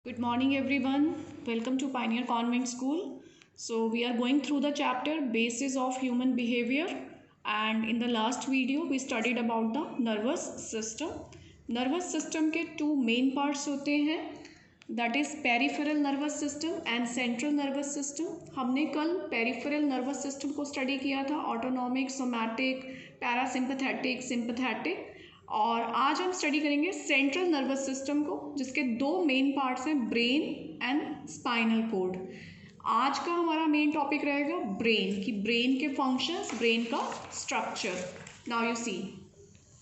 Good morning, everyone. Welcome to Pioneer Convent School. So, we are going through the chapter Basis of Human Behavior, and in the last video, we studied about the nervous system. Nervous system के two main parts होते हैं, that is peripheral nervous system and central nervous system. हमने कल peripheral nervous system को study किया था, autonomic, somatic, parasympathetic, sympathetic. और आज हम स्टडी करेंगे सेंट्रल नर्वस सिस्टम को, जिसके दो मेन पार्ट्स हैं, ब्रेन एंड स्पाइनल कोड। आज का हमारा मेन टॉपिक रहेगा ब्रेन, कि ब्रेन के फंक्शंस, ब्रेन का structure. Now you see,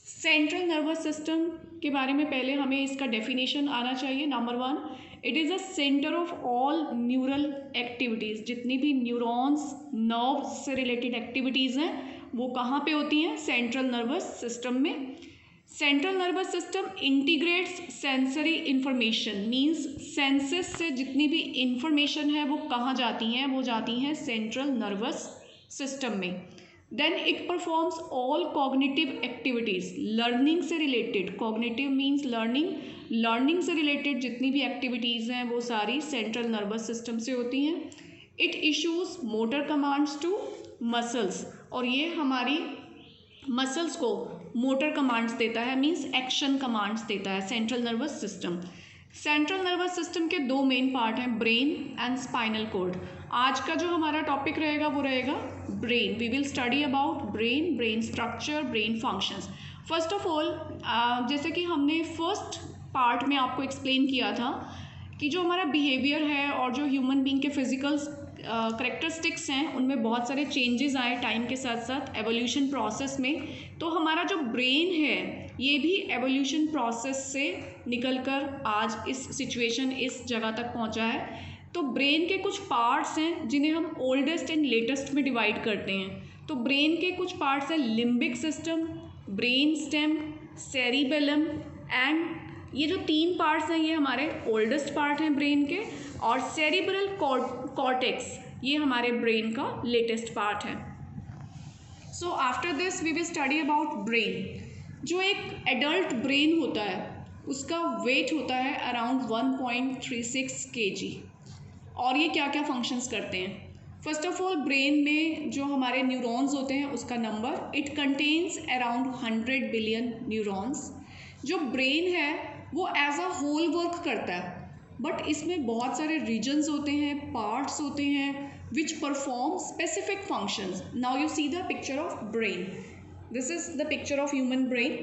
central nervous system के बारे में पहले हमें इसका डेफिनेशन आना चाहिए। Number 1, it is a centre of all neural activities. जितनी भी न्यूरॉन्स, नर्व्स से रिलेटेड एक्टिविटीज़ हैं वो कहाँ पे होती हैं? सेंट्रल नर्वस सिस्टम में। Central nervous system integrates sensory information, means senses से जितनी भी इंफॉर्मेशन है वो कहाँ जाती हैं? वो जाती हैं सेंट्रल नर्वस सिस्टम में। Then it performs all cognitive activities, learning से related, cognitive means learning, learning से रिलेटेड जितनी भी एक्टिविटीज़ हैं वो सारी सेंट्रल नर्वस सिस्टम से होती हैं। It issues motor commands to muscles, और ये हमारी मसल्स को मोटर कमांड्स देता है, मींस एक्शन कमांड्स देता है central nervous system. Central nervous system के दो मेन पार्ट हैं, ब्रेन एंड स्पाइनल कोड। आज का जो हमारा टॉपिक रहेगा वो रहेगा brain. We will study about brain, brain structure, brain functions. First of all, जैसे कि हमने फर्स्ट पार्ट में आपको एक्सप्लेन किया था कि जो हमारा बिहेवियर है और जो ह्यूमन बीइंग के फिजिकल करेक्टरिस्टिक्स हैं उनमें बहुत सारे चेंजेस आए टाइम के साथ साथ एवोल्यूशन प्रोसेस में। तो हमारा जो ब्रेन है ये भी एवोल्यूशन प्रोसेस से निकलकर आज इस सिचुएशन, इस जगह तक पहुंचा है। तो ब्रेन के कुछ पार्ट्स हैं जिन्हें हम ओल्डेस्ट एंड लेटेस्ट में डिवाइड करते हैं। तो ब्रेन के कुछ पार्ट्स हैं limbic system, brain stem, cerebellum, and ये जो तीन पार्ट्स हैं ये हमारे ओल्डेस्ट पार्ट हैं ब्रेन के, और सेरिब्रल कॉर्टेक्स ये हमारे ब्रेन का लेटेस्ट पार्ट है। So after this we will study about brain. जो एक एडल्ट ब्रेन होता है उसका वेट होता है अराउंड 1.36 kg, और ये क्या क्या फंक्शंस करते हैं? फर्स्ट ऑफ ऑल, ब्रेन में जो हमारे न्यूरॉन्स होते हैं उसका number, it contains around 100 billion neurons. जो ब्रेन है वो एज अ होल वर्क करता है, बट इसमें बहुत सारे रीजन्स होते हैं, पार्ट्स होते हैं which perform specific functions. Now you see the picture of brain, this is the picture of human brain.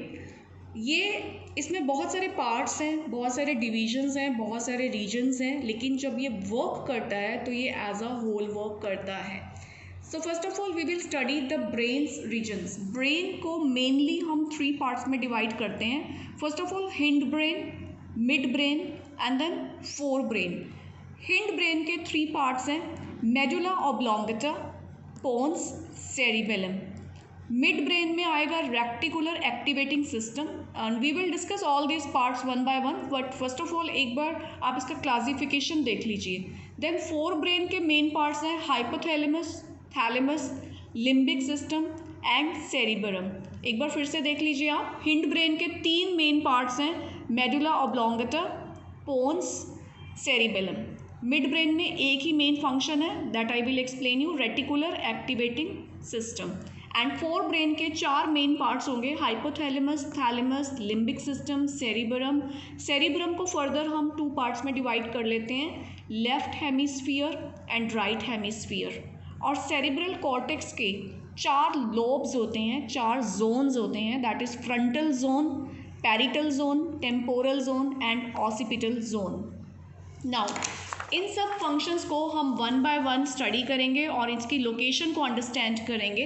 ये इसमें बहुत सारे पार्ट्स हैं, बहुत सारे डिविजन्स हैं, बहुत सारे रीजन्स हैं, लेकिन जब ये वर्क करता है तो ये एज अ होल वर्क करता है। So first of all we will study the brains regions. Brain को मेनली हम 3 पार्ट्स में डिवाइड करते हैं। First of all hindbrain, midbrain and then forebrain. Hind brain के 3 parts हैं, medulla oblongata, pons, cerebellum. Mid brain में आएगा reticular activating system, and we will discuss all this parts one by one, but first of all एक बार आप इसका classification देख लीजिए। देन फोर ब्रेन के मेन पार्ट्स हैं hypothalamus, thalamus, limbic system and cerebellum. एक बार फिर से देख लीजिए आप, हिंड ब्रेन के 3 मेन पार्ट्स हैं, medulla oblongata, pons, cerebellum. Mid brain में एक ही मेन फंक्शन है, that I will explain you, reticular activating system. And fore brain के 4 मेन पार्ट्स होंगे, hypothalamus, thalamus, limbic system, cerebellum. Cerebellum को further हम 2 पार्ट्स में डिवाइड कर लेते हैं, left hemisphere and right hemisphere. और सेरिब्रल कॉर्टेक्स के 4 लोब्स होते हैं, 4 जोन्स होते हैं, that is frontal zone, parietal zone, temporal zone and occipital zone. Now in सब फंक्शंस को हम वन बाय वन स्टडी करेंगे और इसकी लोकेशन को अंडरस्टैंड करेंगे।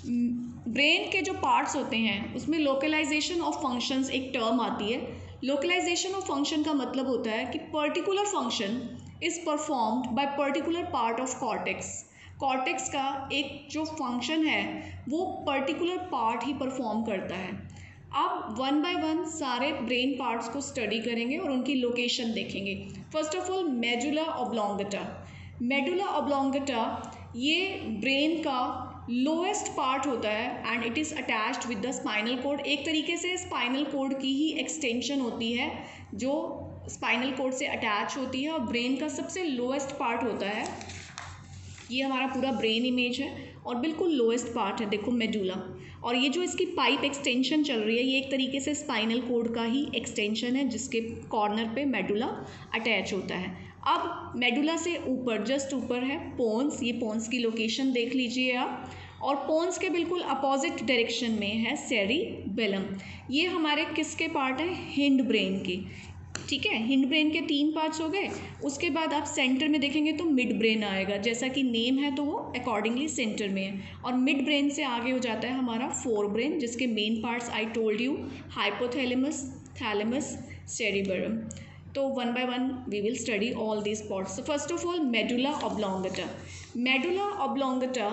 ब्रेन के जो पार्ट्स होते हैं उसमें लोकलाइजेशन ऑफ फंक्शंस एक टर्म आती है। लोकलाइजेशन ऑफ फंक्शन का मतलब होता है कि particular function is performed by particular part of cortex. Cortex का एक जो फंक्शन है वो पर्टिकुलर पार्ट ही परफॉर्म करता है। अब वन बाय वन सारे ब्रेन पार्ट्स को स्टडी करेंगे और उनकी लोकेशन देखेंगे। First of all, medulla oblongata. Medulla oblongata ये ब्रेन का लोएस्ट पार्ट होता है and it is attached with the spinal cord. एक तरीके से स्पाइनल कोड की ही एक्सटेंशन होती है जो स्पाइनल कॉर्ड से अटैच होती है और ब्रेन का सबसे लोएस्ट पार्ट होता है। ये हमारा पूरा ब्रेन इमेज है और बिल्कुल लोएस्ट पार्ट है, देखो मेडुला। और ये जो इसकी पाइप एक्सटेंशन चल रही है, ये एक तरीके से स्पाइनल कॉर्ड का ही एक्सटेंशन है, जिसके कॉर्नर पे मेडुला अटैच होता है। अब मेडुला से ऊपर, जस्ट ऊपर है पोन्स। ये पोन्स की लोकेशन देख लीजिए आप। और पोन्स के बिल्कुल अपोजिट डायरेक्शन में है सेरिबेलम। ये हमारे किसके पार्ट हैं? हिंड ब्रेन के। ठीक है, हिंड ब्रेन के 3 पार्ट्स हो गए। उसके बाद आप सेंटर में देखेंगे तो मिड ब्रेन आएगा, जैसा कि नेम है तो वो अकॉर्डिंगली सेंटर में है। और मिड ब्रेन से आगे हो जाता है हमारा फोर ब्रेन, जिसके main parts I told you, hypothalamus, thalamus, cerebellum. तो one by one we will study all these parts. First of all medulla oblongata. Medulla oblongata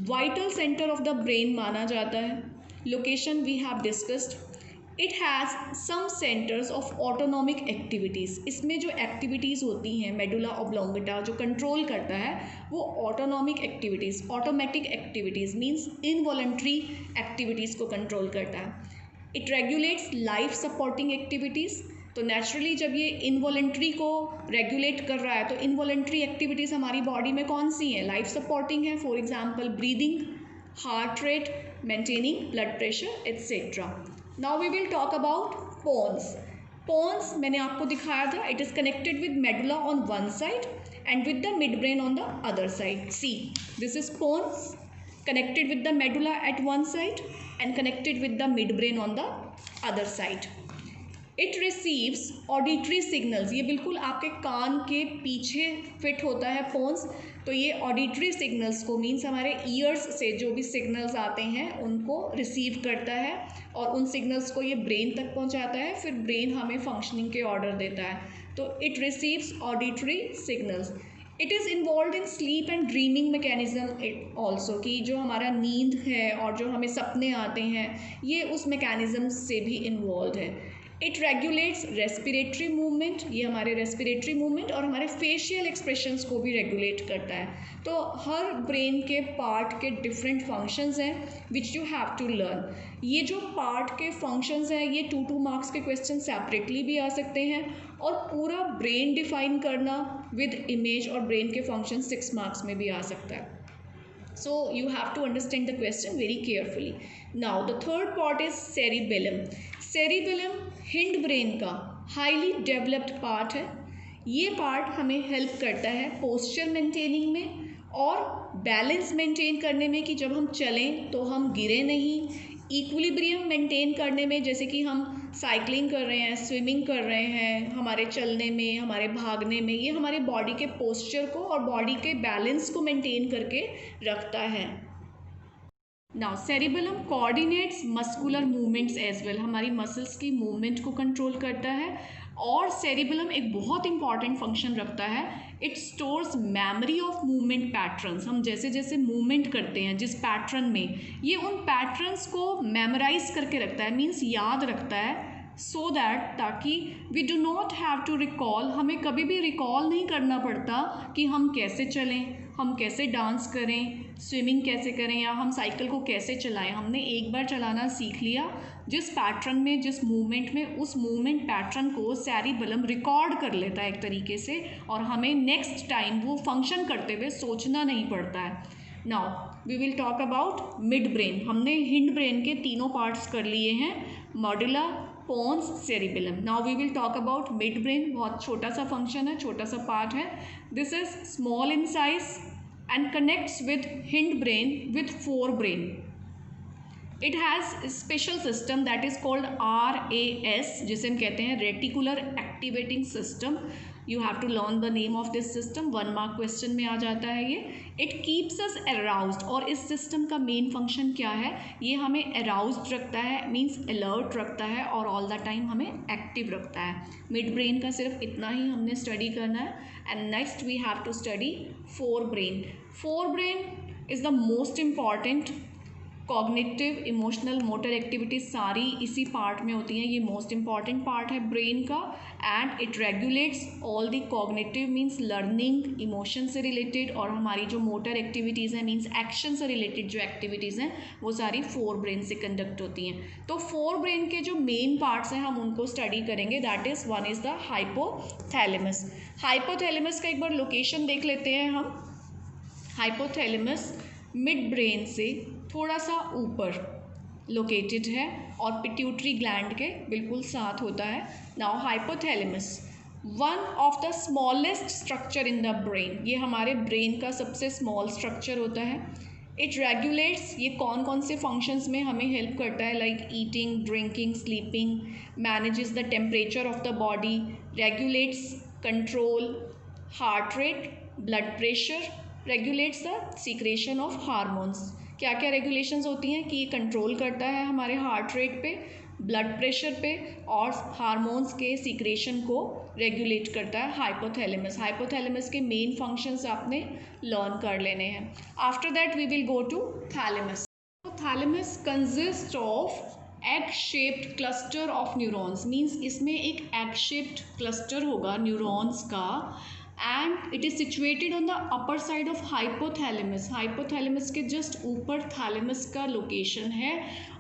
vital centre of the brain माना जाता है। Location we have discussed. It has some centres of autonomic activities. इसमें जो activities होती हैं medulla oblongata जो control करता है, वो autonomic activities, automatic activities means involuntary activities को कंट्रोल करता है। It regulates life supporting activities. तो नेचुरली जब ये इनवॉलंटरी को रेगुलेट कर रहा है, तो इनवॉलंटरी एक्टिविटीज़ हमारी बॉडी में कौन सी हैं? लाइफ सपोर्टिंग है, for example breathing, heart rate, maintaining blood pressure etcetera. Now we will talk about pons. Pons मैंने आपको दिखाया था, it is connected with medulla on one side and with the mid brain on the other side. See, this is pons connected with the medulla at one side and connected with the midbrain on the other side. It receives auditory signals. ये बिल्कुल आपके कान के पीछे fit होता है पोन्स। तो ये auditory signals को, मीन्स हमारे ईयर्स से जो भी सिग्नल्स आते हैं उनको रिसीव करता है और उन सिग्नल्स को ये ब्रेन तक पहुंचाता है, फिर ब्रेन हमें फंक्शनिंग के ऑर्डर देता है। तो it receives auditory signals. It is involve in sleep and dreaming mechanism also, कि जो हमारा नींद है और जो हमें सपने आते हैं, ये उस मैकेनिज्म से भी इन्वॉल्व है। It regulates respiratory movement. ये हमारे रेस्पिरेटरी मूवमेंट और हमारे फेशियल एक्सप्रेशंस को भी रेगुलेट करता है। तो हर ब्रेन के पार्ट के डिफरेंट फंक्शंस हैं which you have to learn. ये जो पार्ट के फंक्शंस हैं, ये 2 मार्क्स के क्वेश्चन सेपरेटली भी आ सकते हैं, और पूरा ब्रेन डिफाइन करना विद इमेज और ब्रेन के फंक्शन 6 मार्क्स में भी आ सकता है। So you have to understand the question very carefully. Now the third part is cerebellum. Cerebellum hind brain का हाईली डेवलप्ड पार्ट है। ये पार्ट हमें हेल्प करता है पोस्चर मेंटेनिंग में और बैलेंस मेंटेन करने में, कि जब हम चलें तो हम गिरे नहीं। इक्विलिब्रियम मेंटेन करने में, जैसे कि हम साइकिलिंग कर रहे हैं, स्विमिंग कर रहे हैं, हमारे चलने में, हमारे भागने में, ये हमारे बॉडी के पोस्चर को और बॉडी के बैलेंस को मेंटेन करके रखता है। Now cerebellum coordinates muscular movements as well. हमारी मसल्स की मूवमेंट को कंट्रोल करता है। और सेरिबेलम एक बहुत इंपॉर्टेंट फंक्शन रखता है, it stores memory of movement patterns. हम जैसे जैसे मूवमेंट करते हैं जिस पैटर्न में, ये उन पैटर्न्स को मेमोराइज करके रखता है, मीन्स याद रखता है, सो दैट ताकि we do not have to recall, हमें कभी भी रिकॉल नहीं करना पड़ता कि हम कैसे चलें, हम कैसे डांस करें, स्विमिंग कैसे करें, या हम साइकिल को कैसे चलाएं। हमने एक बार चलाना सीख लिया, जिस पैटर्न में, जिस मूवमेंट में, उस मूवमेंट पैटर्न को सेरिबेलम रिकॉर्ड कर लेता है एक तरीके से, और हमें नेक्स्ट टाइम वो फंक्शन करते हुए सोचना नहीं पड़ता है। Now we will talk about mid brain. हमने हिंड ब्रेन के तीनों पार्ट्स कर लिए हैं, medulla, pons, cerebellum. Now we will talk about mid brain. बहुत छोटा सा फंक्शन है, छोटा सा पार्ट है। This is small in size and connects with hind brain with forebrain. It has a special system that is called RAS, जिसे हम कहते हैं reticular activating system. You have to learn the name of this system, 1 mark question में आ जाता है ये। It keeps us aroused, और इस सिस्टम का मेन फंक्शन क्या है? ये हमें अराउज्ड रखता है, मीन्स अलर्ट रखता है, और ऑल द टाइम हमें एक्टिव रखता है। मिड ब्रेन का सिर्फ इतना ही हमने स्टडी करना है। And next we have to study forebrain. Forebrain is the most important cognitive, emotional, motor activities सारी इसी पार्ट में होती हैं। ये मोस्ट इंपॉर्टेंट पार्ट है ब्रेन का। And it regulates all the cognitive means learning, emotion से related, और हमारी जो मोटर एक्टिविटीज़ हैं मीन्स एक्शन से रिलेटेड जो एक्टिविटीज़ हैं वो सारी फोर ब्रेन से कंडक्ट होती हैं। तो फोर ब्रेन के जो मेन पार्ट्स हैं हम उनको स्टडी करेंगे। That is, one is the hypothalamus. Hypothalamus का एक बार लोकेशन देख लेते हैं हम। हाइपोथैलेमस मिड ब्रेन से थोड़ा सा ऊपर लोकेटेड है और पिट्यूटरी ग्लैंड के बिल्कुल साथ होता है। Now hypothalamus one of the smallest structure in the brain, ये हमारे ब्रेन का सबसे स्मॉल स्ट्रक्चर होता है। इट रेगुलेट्स, ये कौन कौन से फंक्शंस में हमें हेल्प करता है, like eating, drinking, sleeping, manages the temperature of the body, regulates control heart rate, blood pressure, regulates the secretion of hormones. क्या क्या रेगुलेशंस होती हैं कि ये कंट्रोल करता है हमारे हार्ट रेट पे, ब्लड प्रेशर पे, और हार्मोन्स के सीक्रेशन को रेगुलेट करता है हाइपोथैलेमस। हाइपोथैलेमस के मेन फंक्शंस आपने लर्न कर लेने हैं। After that we will go to thalamus. Thalamus consist of egg shaped cluster of neurons, means इसमें एक एग शेप्ड क्लस्टर होगा न्यूरॉन्स का, and it is situated on the upper side of hypothalamus. Hypothalamus के just ऊपर thalamus का location है।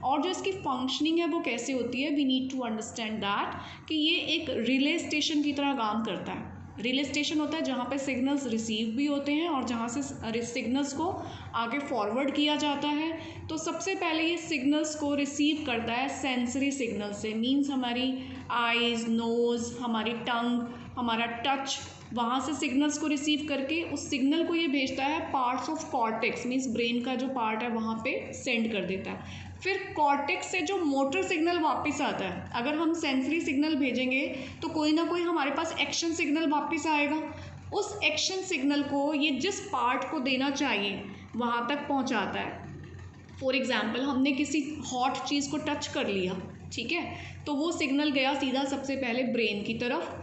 और जो इसकी फंक्शनिंग है वो कैसे होती है, we need to understand that कि ये एक रिले स्टेशन की तरह काम करता है। रिले स्टेशन होता है जहाँ पे सिग्नल्स रिसीव भी होते हैं और जहाँ से सिग्नल्स को आगे फॉरवर्ड किया जाता है। तो सबसे पहले ये सिग्नल्स को रिसीव करता है सेंसरी सिग्नल से, मीन्स हमारी आइज़, नोज़, हमारी टंग, हमारा टच, वहाँ से सिग्नल्स को रिसीव करके उस सिग्नल को ये भेजता है parts of cortex, means brain का जो पार्ट है वहाँ पे सेंड कर देता है। फिर कॉर्टेक्स से जो मोटर सिग्नल वापस आता है, अगर हम सेंसरी सिग्नल भेजेंगे तो कोई ना कोई हमारे पास एक्शन सिग्नल वापस आएगा। उस एक्शन सिग्नल को ये जिस पार्ट को देना चाहिए वहाँ तक पहुँचाता है। फॉर एग्ज़ाम्पल, हमने किसी हॉट चीज़ को टच कर लिया, ठीक है, तो वो सिग्नल गया सीधा सबसे पहले ब्रेन की तरफ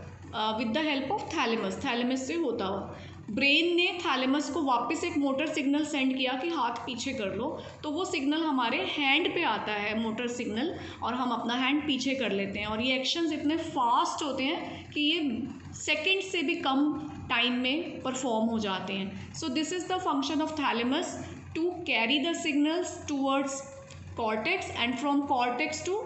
with the help of thalamus. Thalamus से होता हुआ ब्रेन ने थैलेमस को वापस एक मोटर सिग्नल सेंड किया कि हाथ पीछे कर लो, तो वो सिग्नल हमारे हैंड पे आता है, मोटर सिग्नल, और हम अपना हैंड पीछे कर लेते हैं। और ये एक्शंस इतने फास्ट होते हैं कि ये सेकंड से भी कम टाइम में परफॉर्म हो जाते हैं। So this is the function of thalamus, to carry the signals towards cortex and from cortex to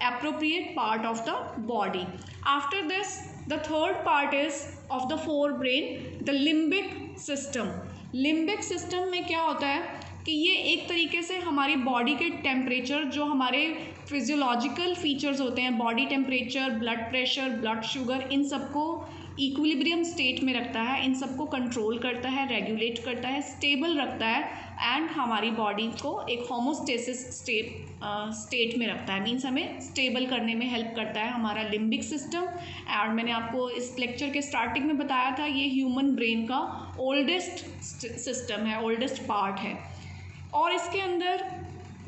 appropriate part of the body. After this, the third part is of the forebrain, the limbic system. Limbic system में क्या होता है कि ये एक तरीके से हमारी बॉडी के टेम्परेचर, जो हमारे फिजियोलॉजिकल फीचर्स होते हैं, body temperature, blood pressure, blood sugar, इन सबको इक्विलिब्रियम स्टेट में रखता है, इन सबको कंट्रोल करता है, रेगुलेट करता है, स्टेबल रखता है, एंड हमारी बॉडी को एक होमोस्टेसिस स्टेट में रखता है, मीन्स हमें स्टेबल करने में हेल्प करता है हमारा लिम्बिक सिस्टम। और मैंने आपको इस लेक्चर के स्टार्टिंग में बताया था, ये ह्यूमन ब्रेन का ओल्डेस्ट सिस्टम है, ओल्डेस्ट पार्ट है। और इसके अंदर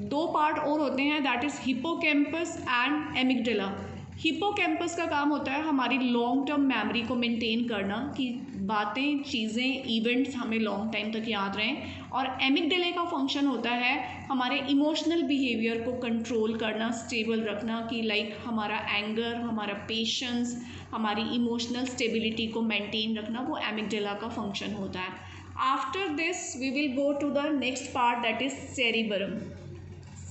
दो पार्ट और होते हैं, that is hippocampus and amygdala. Hippocampus का काम होता है हमारी लॉन्ग टर्म मेमोरी को मेंटेन करना, कि बातें, चीज़ें, इवेंट्स हमें लॉन्ग टाइम तक याद रहें। और एमिगडाला का फंक्शन होता है हमारे इमोशनल बिहेवियर को कंट्रोल करना, स्टेबल रखना, कि लाइक हमारा एंगर, हमारा पेशेंस, हमारी इमोशनल स्टेबिलिटी को मेंटेन रखना, वो एमिगडाला का फंक्शन होता है। After this we will go to the next part, that is cerebrum.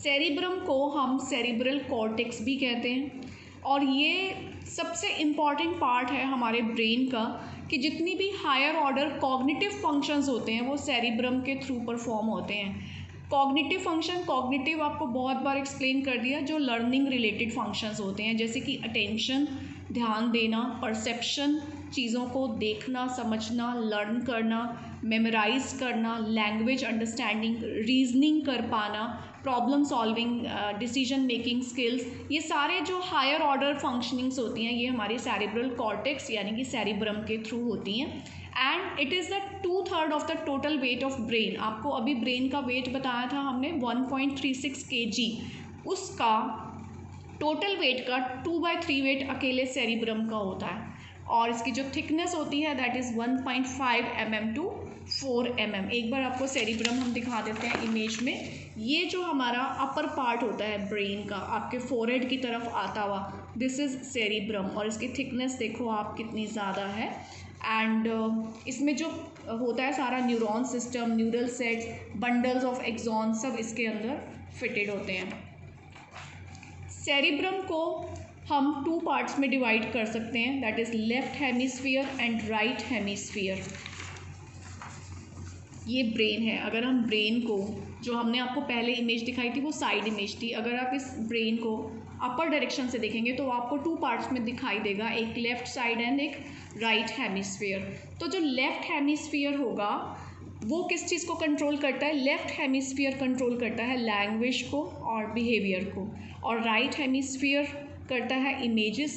Cerebrum को हम सेरिब्रल कॉर्टेक्स भी कहते हैं, और ये सबसे इम्पॉर्टेंट पार्ट है हमारे ब्रेन का, कि जितनी भी हायर ऑर्डर कॉग्निटिव फंक्शंस होते हैं वो सेरिब्रम के थ्रू परफॉर्म होते हैं। कॉग्निटिव फंक्शन, कॉग्निटिव आपको बहुत बार एक्सप्लेन कर दिया, जो लर्निंग रिलेटेड फंक्शंस होते हैं, जैसे कि अटेंशन, ध्यान देना, परसेप्शन, चीज़ों को देखना, समझना, लर्न करना, मेमोराइज करना, लैंग्वेज अंडरस्टैंडिंग, रीजनिंग कर पाना, problem solving, decision making skills, ये सारे जो हायर ऑर्डर फंक्शनिंग्स होती हैं ये हमारी सेरिब्रल कॉर्टेक्स यानी कि सेरिब्रम के थ्रू होती हैं। And it is the 2/3 of the total weight of brain. आपको अभी ब्रेन का वेट बताया था हमने 1.36 kg, उसका टोटल वेट का 2/3 वेट अकेले सेरिब्रम का होता है। और इसकी जो थिकनेस होती है that is 1.5 mm to 4 mm। एक बार आपको सेरिब्रम हम दिखा देते हैं इमेज में। ये जो हमारा अपर पार्ट होता है ब्रेन का, आपके फोरहेड की तरफ आता हुआ, दिस इज़ सेरिब्रम, और इसकी थिकनेस देखो आप कितनी ज़्यादा है। एंड इसमें जो होता है सारा neuron system, neural sets, bundles of axon, सब इसके अंदर फिटेड होते हैं। सेरिब्रम को हम 2 पार्ट्स में डिवाइड कर सकते हैं, that is left hemisphere and right hemisphere. ये ब्रेन है। अगर हम ब्रेन को, जो हमने आपको पहले इमेज दिखाई थी वो साइड इमेज थी, अगर आप इस ब्रेन को अपर डायरेक्शन से देखेंगे तो आपको 2 पार्ट्स में दिखाई देगा, एक लेफ़्ट साइड एंड एक राइट हेमिस्फीयर। तो जो लेफ़्ट हेमिस्फीयर होगा वो किस चीज़ को कंट्रोल करता है? लेफ़्ट हेमिस्फीयर कंट्रोल करता है लैंग्वेज को और बिहेवियर को, और राइट हेमिस्फीयर करता है images,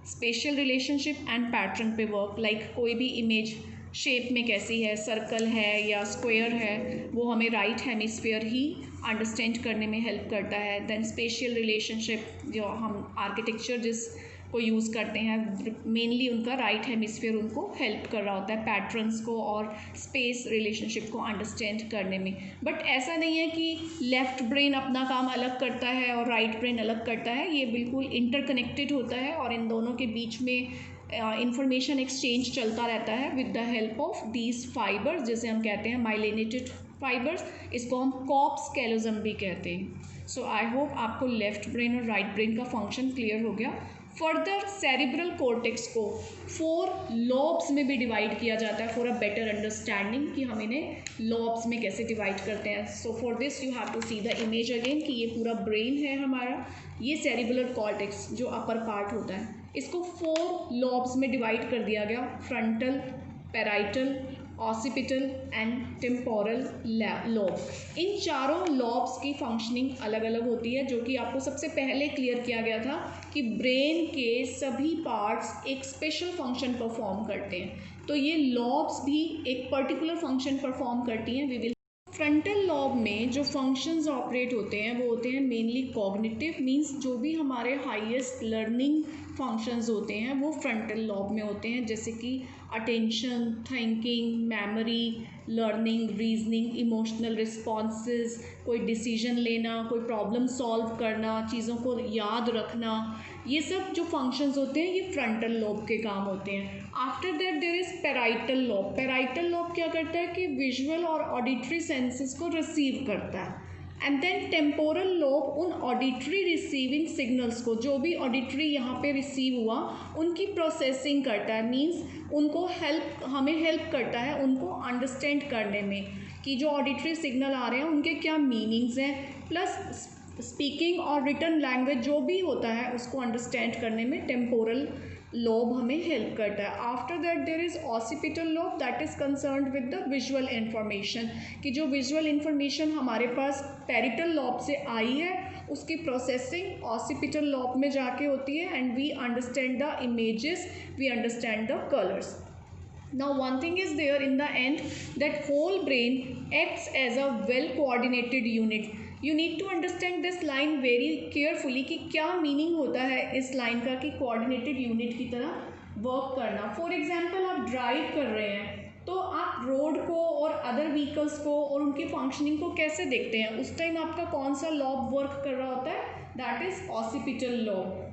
special relationship and pattern पे वर्क। लाइक कोई भी इमेज शेप में कैसी है, सर्कल है या स्क्वायर है, वो हमें राइट हेमिस्फीयर ही अंडरस्टैंड करने में हेल्प करता है। देन स्पेशल रिलेशनशिप, जो हम आर्किटेक्चर जिस को यूज़ करते हैं, मेनली उनका राइट हेमिस्फीयर उनको हेल्प कर रहा होता है पैटर्न्स को और स्पेस रिलेशनशिप को अंडरस्टैंड करने में। बट ऐसा नहीं है कि लेफ़्ट ब्रेन अपना काम अलग करता है और राइट ब्रेन अलग करता है, ये बिल्कुल इंटरकनेक्टेड होता है और इन दोनों के बीच में इंफॉर्मेशन एक्सचेंज चलता रहता है with the help of these fibres, जिसे हम कहते हैं माइलिनेटेड फाइबर्स। इसको हम कॉर्पस कैलोजम भी कहते हैं। सो आई होप आपको लेफ्ट ब्रेन और राइट ब्रेन का फंक्शन क्लियर हो गया। फर्दर सेरिब्रल कॉर्टेक्स को 4 लॉब्स में भी डिवाइड किया जाता है फॉर अ बेटर अंडरस्टैंडिंग कि हम इन्हें लॉब्स में कैसे डिवाइड करते हैं। So for this you have to see the image again कि ये पूरा ब्रेन है हमारा, ये सेरिब्रल कॉर्टेक्स जो अपर पार्ट होता है, इसको 4 लॉब्स में डिवाइड कर दिया गया, frontal, parietal, occipital and temporal lobe. इन चारों लॉब्स की फंक्शनिंग अलग अलग होती है, जो कि आपको सबसे पहले क्लियर किया गया था कि ब्रेन के सभी पार्ट्स एक स्पेशल फंक्शन परफॉर्म करते हैं। तो ये लॉब्स भी एक पर्टिकुलर फंक्शन परफॉर्म करती हैं। वी विल फ्रंटल लॉब में जो फंक्शंस ऑपरेट होते हैं वो होते हैं मेनली कॉग्निटिव, मींस जो भी हमारे हाईएस्ट लर्निंग फंक्शंस होते हैं वो फ्रंटल लॉब में होते हैं, जैसे कि attention, thinking, memory, learning, reasoning, emotional responses, कोई डिसीजन लेना, कोई प्रॉब्लम सॉल्व करना, चीज़ों को याद रखना, ये सब जो फंक्शंस होते हैं ये फ्रंटल लॉब के काम होते हैं। After that there is parietal lobe. Parietal lobe क्या करता है कि विजुअल और ऑडिटरी सेंसेस को रिसीव करता है। एंड देन टेम्पोरल लॉब उन ऑडिटरी रिसीविंग सिग्नल्स को, जो भी ऑडिटरी यहाँ पे रिसीव हुआ, उनकी प्रोसेसिंग करता है, मींस उनको हमें हेल्प करता है उनको अंडरस्टैंड करने में कि जो ऑडिटरी सिग्नल आ रहे हैं उनके क्या मीनिंग्स हैं, प्लस स्पीकिंग और रिटन लैंग्वेज जो भी होता है उसको अंडरस्टैंड करने में टेम्पोरल लोब हमें हेल्प करता है। After that there is occipital lobe that is concerned with the visual information, कि जो विजुअल इन्फॉर्मेशन हमारे पास पैरिटल लोब से आई है उसकी प्रोसेसिंग ऑसिपिटल लोब में जाके होती है and we understand the images, we understand the colours. Now one thing is there in the end, that whole brain acts as a well coordinated unit. You need to understand this line very carefully कि क्या meaning होता है इस line का कि coordinated unit की तरह work करना। फॉर एग्जांपल आप ड्राइव कर रहे हैं तो आप रोड को और अदर व्हीकल्स को और उनकी फंक्शनिंग को कैसे देखते हैं? उस टाइम आपका कौन सा लॉब वर्क कर रहा होता है? That is occipital lobe.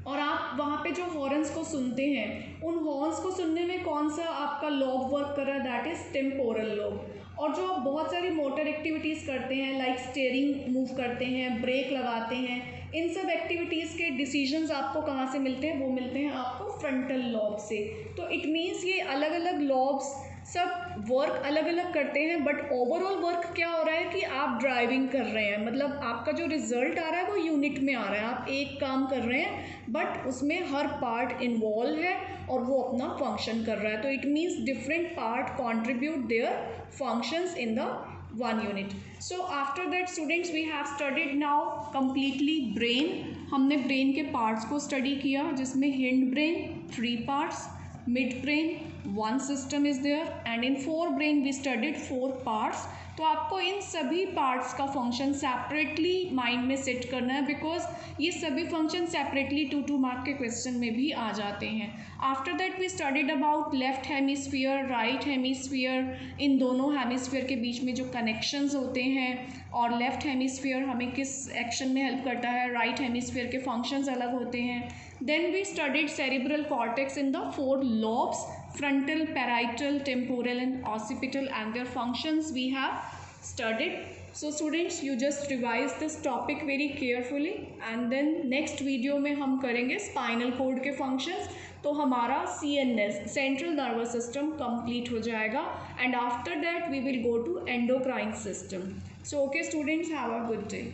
और आप वहाँ पे जो हॉर्न्स को सुनते हैं उन हॉर्न्स को सुनने में कौन सा आपका लॉब वर्क कर रहा है? That is temporal lobe. और जो आप बहुत सारी मोटर एक्टिविटीज़ करते हैं, लाइक स्टीयरिंग मूव करते हैं, ब्रेक लगाते हैं, इन सब एक्टिविटीज़ के डिसीजंस आपको कहाँ से मिलते हैं? वो मिलते हैं आपको फ्रंटल लॉब से। तो इट मीन्स ये अलग अलग लॉब्स सब वर्क अलग अलग करते हैं, बट ओवरऑल वर्क क्या हो रहा है कि आप ड्राइविंग कर रहे हैं, मतलब आपका जो रिजल्ट आ रहा है वो यूनिट में आ रहा है। आप एक काम कर रहे हैं बट उसमें हर पार्ट इन्वॉल्व है और वो अपना फंक्शन कर रहा है। तो it means different part contribute their functions in the one unit. So after that students we have studied now completely brain. हमने ब्रेन के पार्ट्स को स्टडी किया, जिसमें hind brain 3 parts, mid brain 1 system is there, and in forebrain we studied 4 parts. तो आपको इन सभी parts का function separately mind में सेट करना है, बिकॉज ये सभी फंक्शन सेपरेटली 2 मार्क के क्वेश्चन में भी आ जाते हैं। After that we studied about left hemisphere, right hemisphere, इन दोनों हेमिस्फीयर के बीच में जो कनेक्शंस होते हैं, और लेफ्ट हेमिस्फीयर हमें किस एक्शन में हेल्प करता है, राइट हेमिस्फीयर के फंक्शंस अलग होते हैं। Then we studied cerebral cortex in the 4 lobes, frontal, parietal, temporal and occipital, and their functions we have studied. So students, you just revise this topic very carefully and then next video में हम करेंगे spinal cord के functions। तो हमारा CNS, central nervous system complete हो जाएगा, and after that we will go to endocrine system. So okay students, have a good day.